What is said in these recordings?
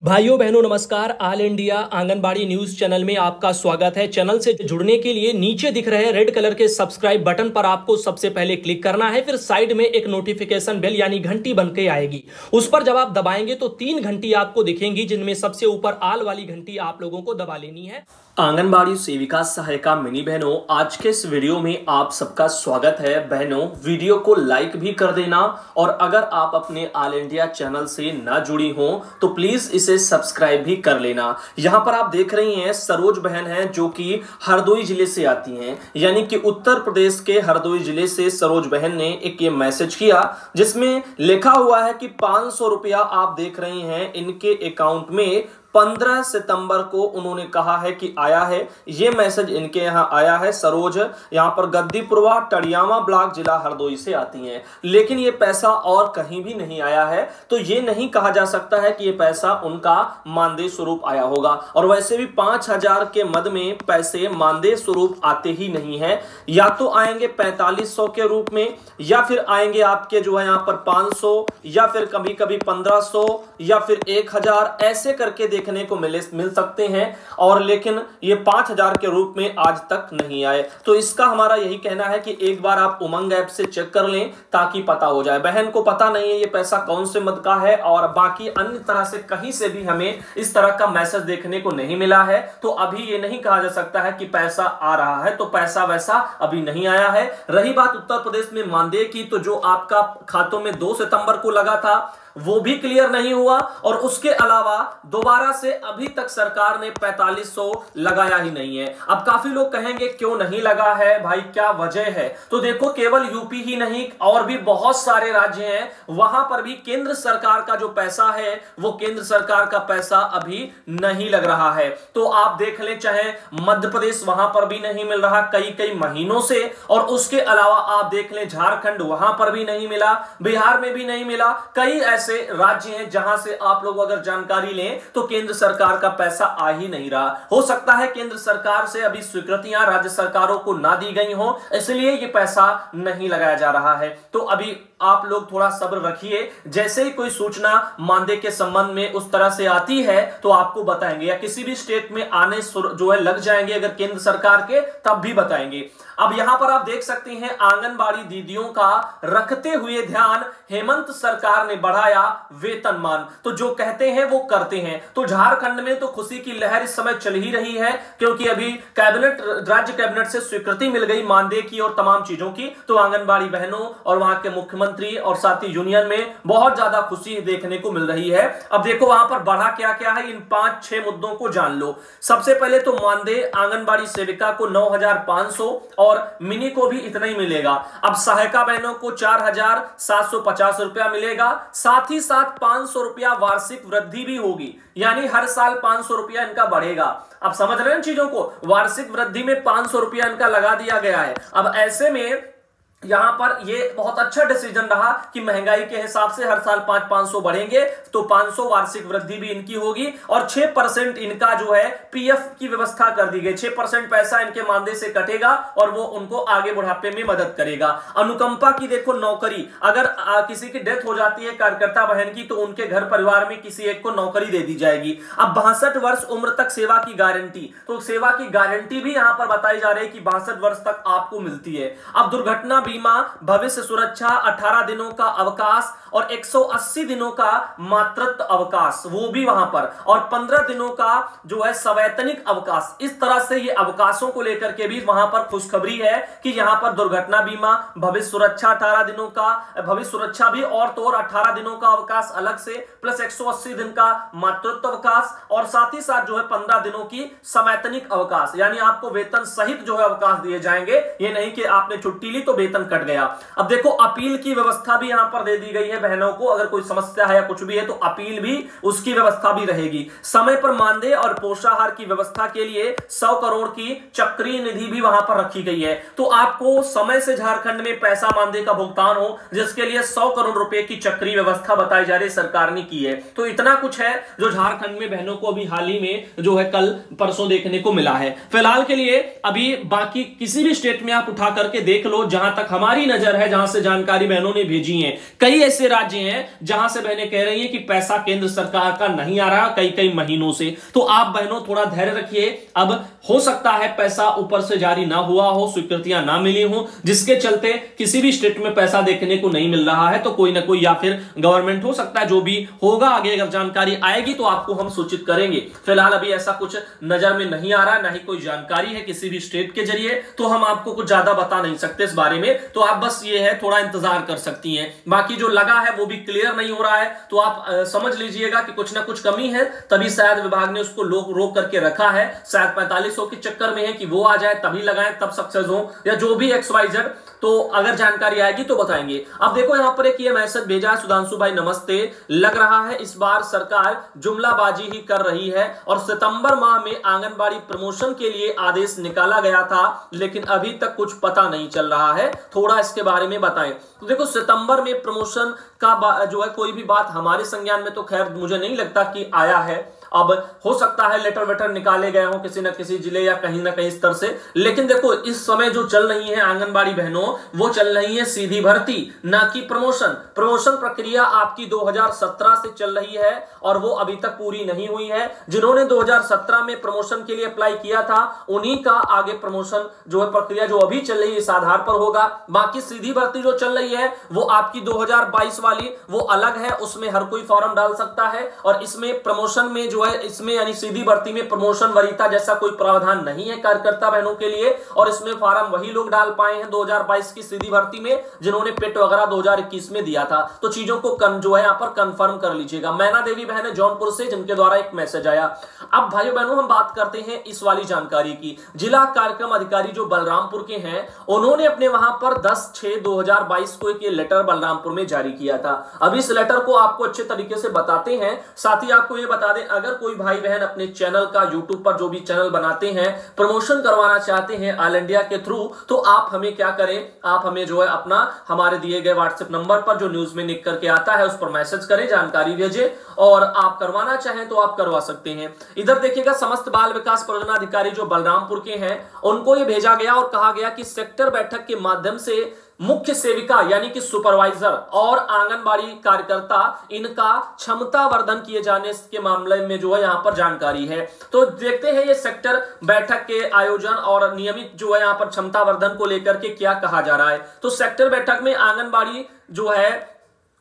भाइयों बहनों नमस्कार। All India anganwadi news channel में आपका स्वागत है। चैनल से जुड़ने के लिए नीचे दिख रहे रेड कलर के सब्सक्राइब बटन पर आपको सबसे पहले क्लिक करना है। फिर साइड में एक नोटिफिकेशन बेल यानी घंटी बनके आएगी, उस पर जब आप दबाएंगे तो 3 घंटी आपको दिखेंगी, जिनमें सबसे ऊपर आल वाली घंटी आप लोगों को दबा लेनी है। आंगनबाड़ी सेविका सहायिका मिनी बहनों, आज के इस वीडियो में आप सबका स्वागत है। बहनों वीडियो को लाइक भी कर देना, और अगर आप अपने ऑल इंडिया चैनल से ना जुड़ी हो तो प्लीज इसे सब्सक्राइब भी कर लेना। यहां पर आप देख रही हैं सरोज बहन है जो कि हरदोई जिले से आती हैं, यानी कि उत्तर प्रदेश के हरदोई जिले से सरोज बहन ने एक ये मैसेज किया जिसमें लिखा हुआ है कि 500 रुपया आप देख रही हैं इनके अकाउंट में 15 सितंबर को उन्होंने कहा है कि आया है। ये मैसेज इनके यहां आया है। सरोज यहां पर गद्दीपुरवा टड़ियामा ब्लॉक जिला हरदोई से आती हैं, लेकिन ये पैसा और कहीं भी नहीं आया है, तो ये नहीं कहा जा सकता है कि ये पैसा उनका मानदेय स्वरूप आया होगा। और वैसे भी 5000 के मद में पैसे मानदेय स्वरूप आते ही नहीं है, या तो आएंगे 4500 के रूप में, या फिर आएंगे आपके जो है यहां पर 500, या फिर कभी कभी 1500, या फिर 1000, ऐसे करके देखने को मिल सकते हैं। और लेकिन ये 5000 के रूप में आज तक नहीं आए। तो इसका हमारा यही कहना है कि एक बार आप उमंग ऐप से चेक कर लें ताकि पता हो जाए। बहन को पता नहीं है ये पैसा कौन से मद का है, और बाकी अन्य तरह से कहीं से भी हमें इस तरह का मैसेज देखने को नहीं मिला है। तो अभी ये नहीं कहा जा सकता है कि पैसा आ रहा है, तो पैसा वैसा अभी नहीं आया है। रही बात उत्तर प्रदेश में मानदेय की, तो जो आपका खातों में 2 सितंबर को लगा था वो भी क्लियर नहीं हुआ, और उसके अलावा दोबारा से अभी तक सरकार ने 4500 लगाया ही नहीं है। अब काफी लोग कहेंगे क्यों नहीं लगा है भाई, क्या वजह है? तो देखो, केवल यूपी ही नहीं और भी बहुत सारे राज्य हैं, वहां पर भी केंद्र सरकार का जो पैसा है वो केंद्र सरकार का पैसा अभी नहीं लग रहा है। तो आप देख लें, चाहे मध्य प्रदेश, वहां पर भी नहीं मिल रहा कई महीनों से, और उसके अलावा आप देख लें झारखंड, वहां पर भी नहीं मिला, बिहार में भी नहीं मिला। कई ऐसे राज्य हैं जहां से आप लोग अगर जानकारी लें तो केंद्र सरकार का पैसा आ ही नहीं रहा। हो सकता है केंद्र सरकार से अभी स्वीकृतियां राज्य सरकारों को ना दी गई हो, इसलिए ये पैसा नहीं लगाया जा रहा है। तो अभी आप लोग थोड़ा सब्र रखिए, जैसे ही कोई सूचना मानदेय के संबंध में उस तरह से आती है तो आपको बताएंगे, या किसी भी स्टेट में आने जो है लग जाएंगे अगर केंद्र सरकार के, तब भी बताएंगे। अब यहां पर आप देख सकते हैं आंगनबाड़ी दीदियों का रखते हुए ध्यान हेमंत सरकार ने बढ़ाया वेतनमान। तो जो कहते हैं वो करते हैं। तो झारखंड में तो खुशी की लहर इस समय चल ही रही है, क्योंकि अभी राज्य कैबिनेट से स्वीकृति मिल गई मानदेय की और तमाम चीजों की। तो आंगनबाड़ी बहनों और वहां के मुख्यमंत्री और साथ ही यूनियन में बहुत ज्यादा खुशी देखने को मिल रही है। अब देखो वहां पर बढ़ा क्या क्या है, इन 5-6 मुद्दों को जान लो। सबसे पहले तो मानदेय आंगनबाड़ी सेविका को 9500 और मिनी को भी इतना ही मिलेगा। अब सहायिका बहनों को 4750 रुपया मिलेगा। साथ ही साथ 500 रुपया वार्षिक वृद्धि भी होगी, यानी हर साल 500 रुपया इनका बढ़ेगा। अब समझ रहे हैं चीजों को, वार्षिक वृद्धि में 500 रुपया इनका लगा दिया गया है। अब ऐसे में यहां पर ये बहुत अच्छा डिसीजन रहा कि महंगाई के हिसाब से हर साल 500 बढ़ेंगे, तो 500 वार्षिक वृद्धि भी इनकी होगी, और 6% इनका जो है पीएफ की व्यवस्था कर दी गई। 6% पैसा इनके मानदेय से कटेगा और वो उनको आगे बुढ़ापे में मदद करेगा। अनुकंपा की देखो नौकरी, अगर किसी की डेथ हो जाती है कार्यकर्ता बहन की, तो उनके घर परिवार में किसी एक को नौकरी दे दी जाएगी। अब 62 वर्ष उम्र तक सेवा की गारंटी, तो सेवा की गारंटी भी यहां पर बताई जा रही है कि 62 वर्ष तक आपको मिलती है। अब दुर्घटना बीमा, भविष्य सुरक्षा, 18 दिनों का अवकाश और 180 दिनों का मातृत्व अवकाश, वो भी वहां पर, और 15 दिनों का जो है सवैतनिक अवकाश। इस तरह से ये अवकाशों को लेकर के भी वहां पर खुशखबरी है कि यहां पर दुर्घटना बीमा, भविष्य सुरक्षा 18 दिनों का, भविष्य सुरक्षा भी और तो और 18 दिनों का अवकाश अलग से, प्लस 180 दिन का मातृत्व अवकाश, और साथ ही साथ जो है 15 दिनों की सवैतनिक अवकाश, यानी आपको वेतन सहित जो है अवकाश दिए जाएंगे। ये नहीं कि आपने छुट्टी ली तो वेतन कट गया। अब देखो अपील की व्यवस्था भी यहां पर दे दी गई है बहनों को, अगर कोई समस्या है या कुछ भी है तो अपील भी, उसकी व्यवस्था भी रहेगी। समय पर मानदेय और पोषाहार की व्यवस्था के लिए 100 करोड़ की चक्रीय निधि भी वहां पर रखी गई है। तो आपको समय से झारखंड में पैसा मानदेय का भुगतान हो, जिसके लिए 100 करोड़ रुपए की चक्रीय व्यवस्था बताई जा रही सरकार ने की है। तो इतना कुछ है जो झारखंड में बहनों को अभी हाल ही में जो है कल परसों देखने को मिला है। फिलहाल के लिए अभी बाकी किसी भी स्टेट में आप उठा करके देख लो, जहां तक तक हमारी नजर है, जहां से जानकारी बहनों ने भेजी है, कई ऐसे राज्य हैं जहां से बहनें कह रही हैं कि पैसा केंद्र सरकार का नहीं आ रहा कई कई महीनों से। तो आप बहनों थोड़ा धैर्य रखिए। अब हो सकता है पैसा ऊपर से जारी ना हुआ हो, स्वीकृतियां ना मिली हो, जिसके चलते किसी भी स्टेट में पैसा देखने को नहीं मिल रहा है। तो कोई ना कोई या फिर गवर्नमेंट हो सकता है, जो भी होगा आगे अगर जानकारी आएगी तो आपको हम सूचित करेंगे। फिलहाल अभी ऐसा कुछ नजर में नहीं आ रहा, ना ही कोई जानकारी है किसी भी स्टेट के जरिए, तो हम आपको कुछ ज्यादा बता नहीं सकते इस बारे में। तो आप बस ये है थोड़ा इंतजार कर सकती हैं। बाकी जो लगा है वो भी क्लियर नहीं हो रहा है, तो आप समझ लीजिएगा कि कुछ ना कुछ कमी है, तभी शायद विभाग ने उसको रोक करके रखा है। शायद 4500 के चक्कर में है कि वो आ जाए तभी लगाएं तब सक्सेस हो, या जो भी XYZ। तो अगर जानकारी आएगी तो बताएंगे। अब देखो यहां पर एक ये मैसेज भेजा है सुधांशु भाई, नमस्ते। लग रहा है इस बार सरकार जुमलाबाजी ही कर रही है और सितंबर माह में आंगनबाड़ी प्रमोशन के लिए आदेश निकाला गया था, लेकिन अभी तक कुछ पता नहीं चल रहा है, थोड़ा इसके बारे में बताएं। तो देखो सितंबर में प्रमोशन का जो है कोई भी बात हमारे संज्ञान में तो खैर मुझे नहीं लगता कि आया है। अब हो सकता है लेटर वेटर निकाले गए हो किसी न किसी जिले या कहीं ना कहीं स्तर से, लेकिन देखो इस समय जो चल रही है आंगनबाड़ी बहनों, वो चल रही है सीधी भर्ती, ना कि प्रमोशन। प्रमोशन प्रक्रिया आपकी 2017 से चल रही है और वो अभी तक पूरी नहीं हुई है। जिन्होंने 2017 में प्रमोशन के लिए अप्लाई किया था उन्हीं का आगे प्रमोशन जो है प्रक्रिया जो अभी चल रही है इस आधार पर होगा। बाकी सीधी भर्ती जो चल रही है वो आपकी 2022 वाली वो अलग है, उसमें हर कोई फॉर्म डाल सकता है। और इसमें प्रमोशन में जो है इसमें यानी सीधी भर्ती में प्रमोशन वरीयता जैसा कोई प्रावधान नहीं है कार्यकर्ता बहनों के लिए, और इसमें फॉर्म वही लोग डाल पाए हैं 2022 की सीधी भर्ती में जिन्होंने पेट वगैरह 2021 में दिया था। तो चीजों को जो है यहां पर कंफर्म कर लीजिएगा। मैना देवी बहन है जौनपुर से, जिनके द्वारा एक मैसेज आया। अब भाइयों बहनों हम बात करते हैं इस वाली जानकारी की। जिला कार्यक्रम अधिकारी जो बलरामपुर के हैं उन्होंने अपने वहां पर 10/6/2022 को एक लेटर बलरामपुर में जारी किया था। अब इस लेटर को आपको अच्छे तरीके से बताते हैं, साथ ही आपको यह बता दें अगर कोई भाई बहन अपने चैनल का यूट्यूब पर जो भी चैनल बनाते हैं प्रमोशन करवाना चाहते हैं ऑल इंडिया के थ्रू, तो आप हमें क्या करें, आप हमें जो है अपना हमारे दिए गए व्हाट्सएप नंबर पर जो न्यूज में लिख करके आता है उस पर मैसेज करें, जानकारी भेजें, और आप करवाना चाहें तो आप करवा सकते हैं। इधर देखिएगा समस्त बाल विकास परियोजना अधिकारी जो बलरामपुर के हैं उनको यह भेजा गया और कहा गया कि सेक्टर बैठक के माध्यम से मुख्य सेविका यानी कि सुपरवाइजर और आंगनबाड़ी कार्यकर्ता इनका क्षमता वर्धन किए जाने के मामले में जो है यहां पर जानकारी है। तो देखते हैं ये सेक्टर बैठक के आयोजन और नियमित जो है यहां पर क्षमता वर्धन को लेकर के क्या कहा जा रहा है। तो सेक्टर बैठक में आंगनबाड़ी जो है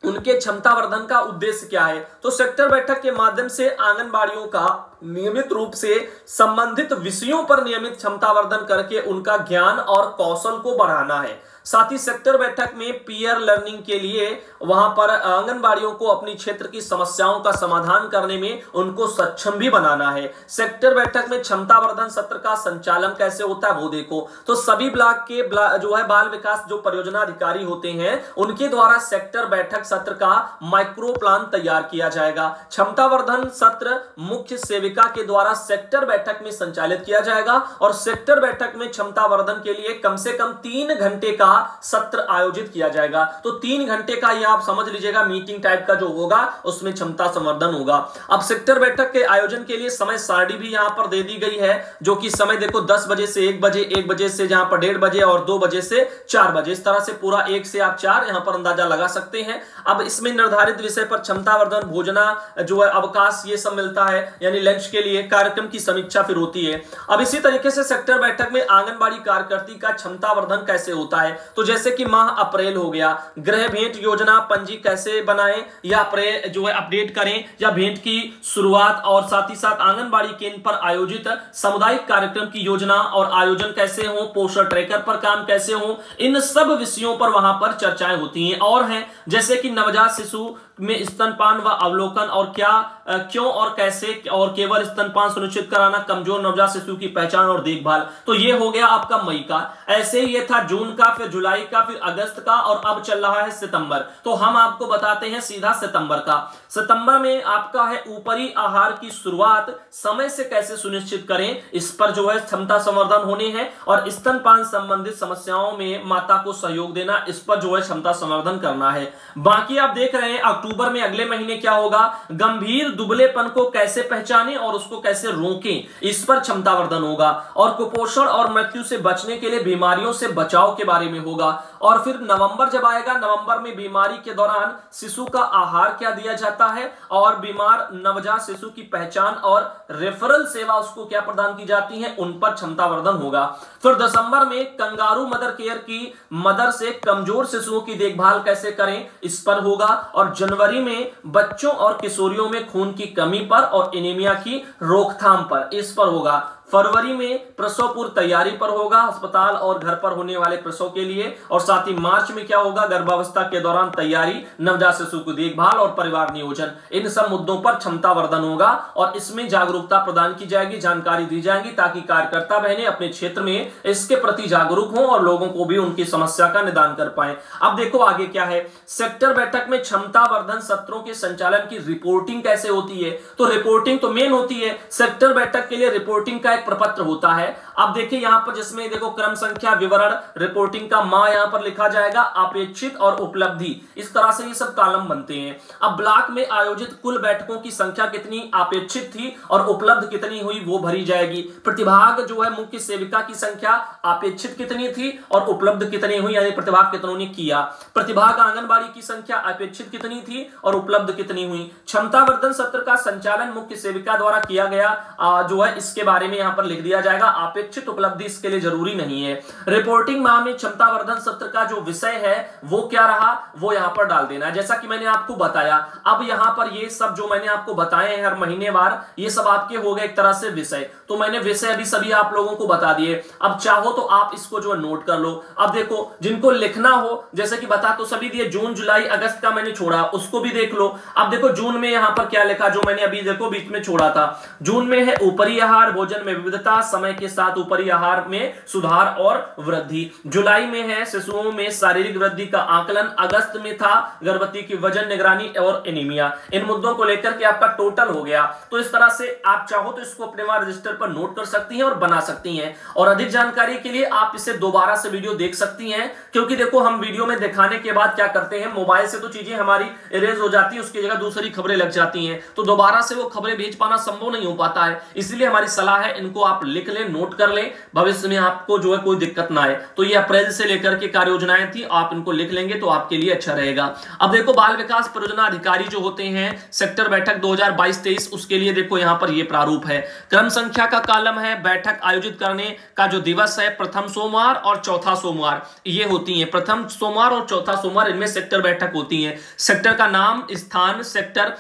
उनके क्षमता वर्धन का उद्देश्य क्या है। तो सेक्टर बैठक के माध्यम से आंगनबाड़ियों का नियमित रूप से संबंधित विषयों पर नियमित क्षमता वर्धन करके उनका ज्ञान और कौशल को बढ़ाना है। साथ ही सेक्टर बैठक में पीयर लर्निंग के लिए वहां पर आंगनबाड़ियों को अपनी क्षेत्र की समस्याओं का समाधान करने में उनको सक्षम भी बनाना है। सेक्टर बैठक में क्षमता वर्धन सत्र का संचालन कैसे होता है वो देखो। तो सभी ब्लॉक के जो है बाल विकास जो परियोजना अधिकारी होते हैं उनके द्वारा सेक्टर बैठक सत्र का माइक्रो प्लान तैयार किया जाएगा। क्षमता वर्धन सत्र मुख्य सेविका के द्वारा सेक्टर बैठक में संचालित किया जाएगा और सेक्टर बैठक में क्षमता वर्धन के लिए कम से कम 3 घंटे का सत्र आयोजित किया जाएगा। तो 3 घंटे का यह आप समझ लीजिएगा मीटिंग टाइप का जो होगा उसमें क्षमता संवर्धन होगा। अब सेक्टर बैठक के आयोजन के लिए समय सारणी भी यहां पर दे दी गई है, जो कि समय देखो 10 बजे से 1 बजे, 1 बजे से जहां पर 1:30 बजे और 2 बजे से 4 बजे, इस तरह से पूरा 1 से आप 4 यहां पर अंदाजा लगा सकते हैं। अब इसमें निर्धारित विषय पर क्षमता वर्धन, भोजना जो है अवकाश, ये सब मिलता है, यानी लंच के लिए कार्यक्रम की समीक्षा फिर होती है। अब इसी तरीके से सेक्टर बैठक में आंगनबाड़ी कार्यकर्ती का क्षमता वर्धन कैसे होता है। तो जैसे कि माह अप्रैल हो गया, गृह भेंट योजना पंजी कैसे बनाएं या अप्रैल जो है अपडेट करें या भेंट की शुरुआत, और साथ ही साथ आंगनबाड़ी केंद्र पर आयोजित सामुदायिक कार्यक्रम की योजना और आयोजन कैसे हो, पोषण ट्रैकर पर काम कैसे हो, इन सब विषयों पर वहां पर चर्चाएं होती हैं। और हैं जैसे कि नवजात शिशु में स्तनपान व अवलोकन और क्या क्यों और कैसे, और केवल स्तनपान सुनिश्चित कराना, कमजोर नवजात शिशु की पहचान और देखभाल। तो ये हो गया आपका मई का। ऐसे ही ये था जून का, फिर जुलाई का, फिर अगस्त का, और अब चल रहा है सितंबर। तो हम आपको बताते हैं सीधा सितंबर का। सितंबर में आपका है ऊपरी आहार की शुरुआत समय से कैसे सुनिश्चित करें, इस पर जो है क्षमता संवर्धन होने हैं, और स्तनपान संबंधित समस्याओं में माता को सहयोग देना, इस पर जो है क्षमता संवर्धन करना है। बाकी आप देख रहे हैं अक्टूबर में अगले महीने क्या होगा, गंभीर दुबलेपन को कैसे पहचानें और उसको कैसे रोकें, इस पर क्षमतावर्धन होगा। और कुपोषण और मृत्यु से बचने के लिए बीमारियों से बचाव के बारे में होगा। और फिर नवंबर जब आएगा, नवंबर में बीमारी के दौरान शिशु का आहार क्या दिया जाता है और बीमार नवजात शिशु की पहचान और रेफरल सेवा उसको क्या प्रदान की जाती है, उन पर क्षमतावर्धन होगा। फिर दिसंबर में कंगारू मदर केयर की मदर से कमजोर शिशुओं की देखभाल कैसे करें, इस पर होगा। और जनवरी में बच्चों और किशोरियों में खून की कमी पर और एनीमिया की रोकथाम पर, इस पर होगा। फरवरी में प्रसव पूर्व तैयारी पर होगा, अस्पताल और घर पर होने वाले प्रसव के लिए। और साथ ही मार्च में क्या होगा, गर्भावस्था के दौरान तैयारी, नवजात शिशु की देखभाल और परिवार नियोजन, इन सब मुद्दों पर क्षमतावर्धन होगा। और इसमें जागरूकता प्रदान की जाएगी, जानकारी दी जाएगी, ताकि कार्यकर्ता बहनें अपने क्षेत्र में इसके प्रति जागरूक हों और लोगों को भी उनकी समस्या का निदान कर पाए। अब देखो आगे क्या है, सेक्टर बैठक में क्षमतावर्धन सत्रों के संचालन की रिपोर्टिंग कैसे होती है। तो रिपोर्टिंग तो मेन होती है, सेक्टर बैठक के लिए रिपोर्टिंग का एक प्रपत्र होता है। अब देखिए यहां पर जिसमें देखो क्रम संख्या, विवरण, रिपोर्टिंग का माह यहां पर लिखा जाएगा, अपेक्षित और उपलब्धि, इस तरह से ये सब कॉलम बनते हैं। अब ब्लॉक में आयोजित कुल बैठकों की संख्या कितनी अपेक्षित थी और उपलब्ध कितनी हुई, वो भरी जाएगी। प्रतिभाग जो है मुख्य सेविका की संख्या अपेक्षित कितनी थी और उपलब्ध कितनी हुई, यानी प्रतिभाग कितनों ने किया। प्रतिभाग आंगनबाड़ी की संख्या अपेक्षित कितनी थी और उपलब्ध कितनी हुई। क्षमतावर्धन सत्र का संचालन मुख्य सेविका द्वारा किया गया जो है, इसके बारे में यहां पर लिख दिया जाएगा। अपेक्षित उपलब्धि इसके लिए जरूरी नहीं है। रिपोर्टिंग माह में क्षमतावर्धन सत्र का जो विषय है वो क्या रहा, वो यहां पर डाल देना है, जैसा कि मैंने आपको बताया। अब यहां पर ये सब जो मैंने आपको बताए हैं हर महीनेवार, ये सब आपके हो गए एक तरह से विषय। तो मैंने विषय अभी सभी आप लोगों को बता दिए। अब चाहो तो आप इसको जो है नोट कर लो। अब देखो जिनको लिखना हो, जैसे कि बता तो सभी दिए, जून जुलाई अगस्त का मैंने छोड़ा, उसको भी देख लो। अब देखो जून में यहां पर क्या लिखा, जो मैंने अभी देखो बीच में छोड़ा था। जून में है ऊपरी आहार, भोजन में विविधता, समय के साथ ऊपरी आहार में सुधार और वृद्धि। जुलाई में है शिशुओं में शारीरिक वृद्धि का आकलन। अगस्त में था गर्भवती की वजन निगरानी और एनीमिया। इन मुद्दों को लेकर के आपका टोटल हो गया। तो इस तरह से आप चाहो तो इसको अपने वहां रजिस्टर पर नोट कर सकती हैं और बना सकती हैं। और अधिक जानकारी के लिए आप इसे दोबारा से वीडियो देख सकती हैं, क्योंकि देखो हम वीडियो में दिखाने के बाद क्या करते हैं, मोबाइल से तो चीजें हमारी इरेज हो जाती है, उसकी जगह दूसरी खबरें लग जाती हैं, तो दोबारा से वो खबरें भेज पाना संभव नहीं हो पाता है। इसलिए हमारी सलाह है इनको आप लिख लें, नोट कर लें, भविष्य में आपको जो है कोई दिक्कत ना आए। तो ये अप्रैल से लेकर के कार्य योजनाएं थी, आप इनको लिख लेंगे तो आपके लिए अच्छा रहेगा। अब देखो बाल विकास परियोजना अधिकारी जो होते हैं सेक्टर बैठक 2022-23, उसके लिए देखो यहां पर ये प्रारूप है। क्रम संख्या का कॉलम है, बैठक आयोजित करने का जो दिवस है प्रथम सोमवार और चौथा सोमवार ये होती है। प्रथम सोमवार और चौथा सोमवार इनमें सेक्टर बैठक होती है। सेक्टर का नाम, स्थान, सेक्टर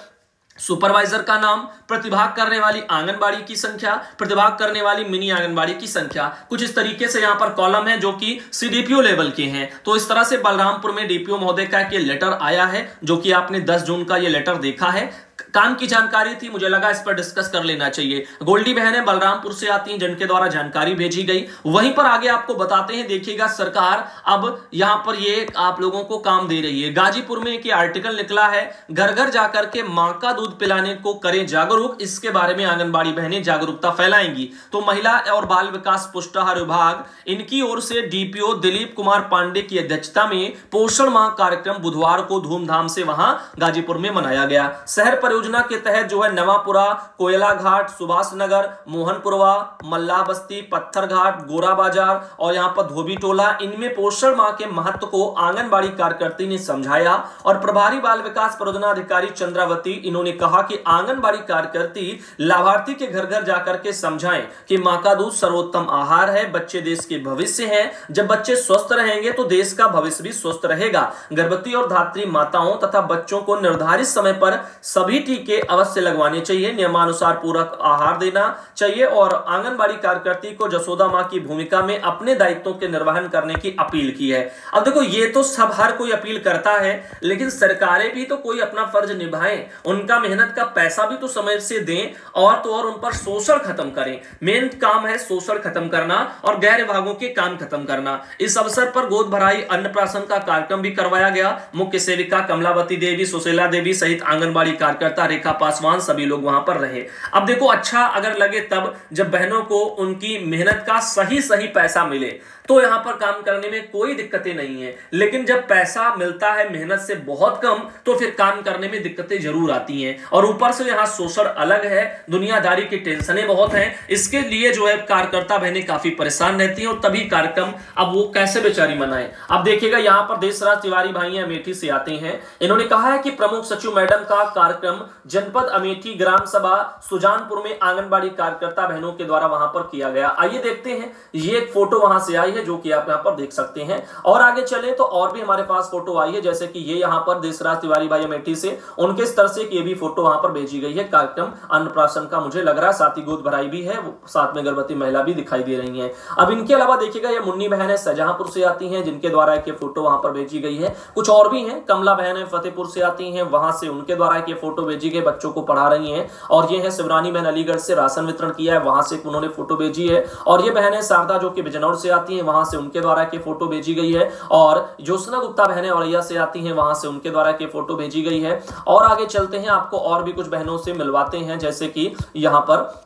सुपरवाइजर का नाम, प्रतिभाग करने वाली आंगनबाड़ी की संख्या, प्रतिभाग करने वाली मिनी आंगनबाड़ी की संख्या, कुछ इस तरीके से यहां पर कॉलम है जो कि सीडीपीओ लेवल के हैं। तो इस तरह से बलरामपुर में डीपीओ महोदय का ये लेटर आया है, जो कि आपने 10 जून का ये लेटर देखा है। काम की जानकारी थी, मुझे लगा इस पर डिस्कस कर लेना चाहिए। गोल्डी बहनें बलरामपुर से आती हैं जिनके द्वारा जानकारी भेजी गई। वहीं पर आगे आपको बताते हैं, देखिएगा सरकार अब यहां पर ये आप लोगों को काम दे रही है। गाजीपुर में एक आर्टिकल निकला है, घर घर जाकर के मां का दूध पिलाने को करें जागरूक, इसके बारे में आंगनबाड़ी बहनें जागरूकता फैलाएंगी। तो महिला और बाल विकास पुष्टाहार विभाग इनकी ओर से डीपीओ दिलीप कुमार पांडे की अध्यक्षता में पोषण माह कार्यक्रम बुधवार को धूमधाम से वहां गाजीपुर में मनाया गया। शहर परियोजना के तहत जो है नवापुरा, कोयला घाट, सुभाष नगर, मोहनपुरवा, मल्ला बस्ती, पत्थर घाट, गोरा बाजार और यहाँ पर धोबी टोला, इनमें पोषण माह के महत्व को आंगनबाड़ी कार्यकर्ती ने समझाया। और प्रभारी बाल विकास परियोजना अधिकारी चंद्रावती, इन्होंने कहा कि आंगनबाड़ी कार्यकर्ती लाभार्थी के घर घर जाकर के समझाएं कि मां का दूध सर्वोत्तम आहार है, बच्चे देश के भविष्य हैं। जब बच्चे स्वस्थ रहेंगे तो देश का भविष्य भी स्वस्थ रहेगा। गर्भवती और धात्री माताओं तथा बच्चों को निर्धारित समय पर सभी टीके अवश्य लगवाने चाहिए, नियमानुसार पूरक आहार देना चाहिए। और आंगनबाड़ी कार्यकर्ती को जसोदा मां की भूमिका में अपने दायित्वों के निर्वहन करने की अपील की है। अब देखो ये तो सब हर कोई अपील करता है, लेकिन सरकारें भी तो कोई अपना फर्ज निभाएं, उनका मेहनत का पैसा भी तो समय से दें और तो और उन पर शोषण खत्म करें। मेन काम है शोषण खत्म करना और गैर विभागों के काम खत्म करना। इस अवसर पर गोद भराई अन्नप्राशन का कार्यक्रम भी करवाया गया। मुख्य सेविका कमलावती देवी, सुशीला देवी सहित आंगनबाड़ी कार्यकर्ता रेखा पासवान सभी लोग वहां पर रहे। अब देखो अच्छा अगर लगे तब जब बहनों को उनकी मेहनत का सही पैसा मिले, तो यहाँ पर काम करने में कोई दिक्कतें नहीं है। लेकिन जब पैसा मिलता है मेहनत से बहुत कम, तो फिर काम करने में दिक्कतें जरूर आती हैं। और ऊपर से यहाँ शोषण अलग है, दुनियादारी की टेंशनें बहुत हैं, इसके लिए जो है कार्यकर्ता बहनें काफी परेशान रहती हैं और तभी कार्यक्रम अब वो कैसे बेचारी मनाएं। अब देखिएगा यहाँ पर देशराज तिवारी भाई अमेठी से आते हैं। इन्होंने कहा है कि प्रमुख सचिव मैडम का कार्यक्रम जनपद अमेठी ग्राम सभा सुजानपुर में आंगनबाड़ी कार्यकर्ता बहनों के द्वारा वहां पर किया गया। आइए देखते हैं, ये एक फोटो वहां से आई है जो कि आप यहां पर देख सकते हैं। और आगे चले तो और भी हमारे पास फोटो आई है, जैसे कि ये यहां पर देशराज तिवारी भाई अमेठी से उनके इस तरह से ये भी फोटो वहां पर भेजी गई है। कार्यक्रम अन्नप्राशन का मुझे लग रहा है, साथ ही गोद भराई भी है, साथ में गर्भवती महिला भी दिखाई दे रही है। अब इनके अलावा देखिएगा ये मुन्नी बहन है शाहजहांपुर से आती हैं, जिनके द्वारा एक फोटो वहां पर भेजी गई है। कुछ और भी हैं, कमला बहन है फतेहपुर से आती हैं, वहां से उनके द्वारा एक फोटो भेजी गई, बच्चों को पढ़ा रही हैं। और ये है शिवरानी बहन अलीगढ़ से राशन वितरण किया है, वहां से उन्होंने फोटो भेजी है। और ये बहन है शारदा जो कि बिजनौर से आती है, वहां से उनके द्वारा के फोटो भेजी गई है। और ज्योत्सना गुप्ता बहनें औरैया से आती हैं, वहां से उनके द्वारा के फोटो भेजी गई है। और आगे चलते हैं, आपको और भी कुछ बहनों से मिलवाते हैं, जैसे कि यहां पर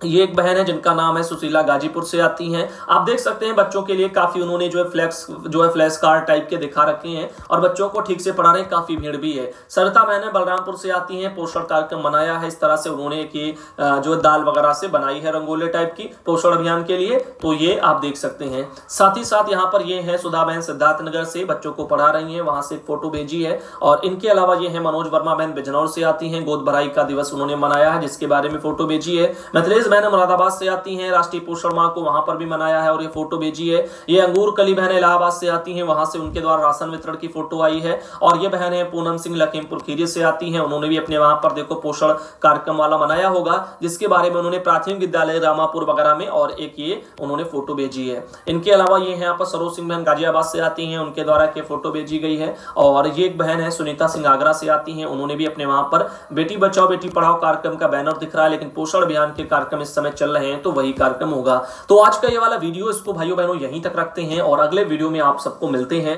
ये एक बहन है जिनका नाम है सुशीला, गाजीपुर से आती हैं। आप देख सकते हैं बच्चों के लिए काफी उन्होंने जो है फ्लैश कार्ड टाइप के दिखा रखे हैं और बच्चों को ठीक से पढ़ा रहे हैं, काफी भीड़ भी है। सरिता बहन है बलरामपुर से आती हैं, पोषण कार्यक्रम मनाया है, इस तरह से उन्होंने कि जो दाल वगैरह से बनाई है रंगोली टाइप की पोषण अभियान के लिए, तो ये आप देख सकते हैं। साथ ही साथ यहाँ पर ये है सुधा बहन सिद्धार्थनगर से, बच्चों को पढ़ा रही है, वहां से फोटो भेजी है। और इनके अलावा ये है मनोज वर्मा बहन बिजनौर से आती है, गोद भराई का दिवस उन्होंने मनाया है, जिसके बारे में फोटो भेजी है। मिथिलेश बहन मुरादाबाद से आती हैं, राष्ट्रीय पोषण माह को वहां पर भी मनाया है और ये फोटो भेजी है। ये अंगूर कली बहन इलाहाबाद से आती हैं, वहां से उनके द्वारा राशन वितरण की फोटो आई है। और ये बहन है पूनम सिंह लखीमपुर खीरी से आती हैं, उन्होंने भी अपने वहां पर देखो पोषण कार्यक्रम वाला मनाया होगा, जिसके बारे में उन्होंने प्राथमिक विद्यालय रामापुर वगैरह में और एक ये उन्होंने फोटो भेजी है। इनके अलावा ये है यहाँ पर सरोज सिंह बहन गाजियाबाद से आती हैं, उनके द्वारा के फोटो भेजी गई है। और ये एक बहन है सुनीता सिंह आगरा से आती हैं, उन्होंने भी अपने वहां पर बेटी बचाओ बेटी पढ़ाओ कार्यक्रम का बैनर दिख रहा है, लेकिन पोषण अभियान के कार्यक्रम इस समय चल रहे हैं तो वही कार्यक्रम होगा। तो आज का ये वाला वीडियो इसको भाइयों बहनों यहीं तक रखते हैं और अगले वीडियो में आप सबको मिलते हैं।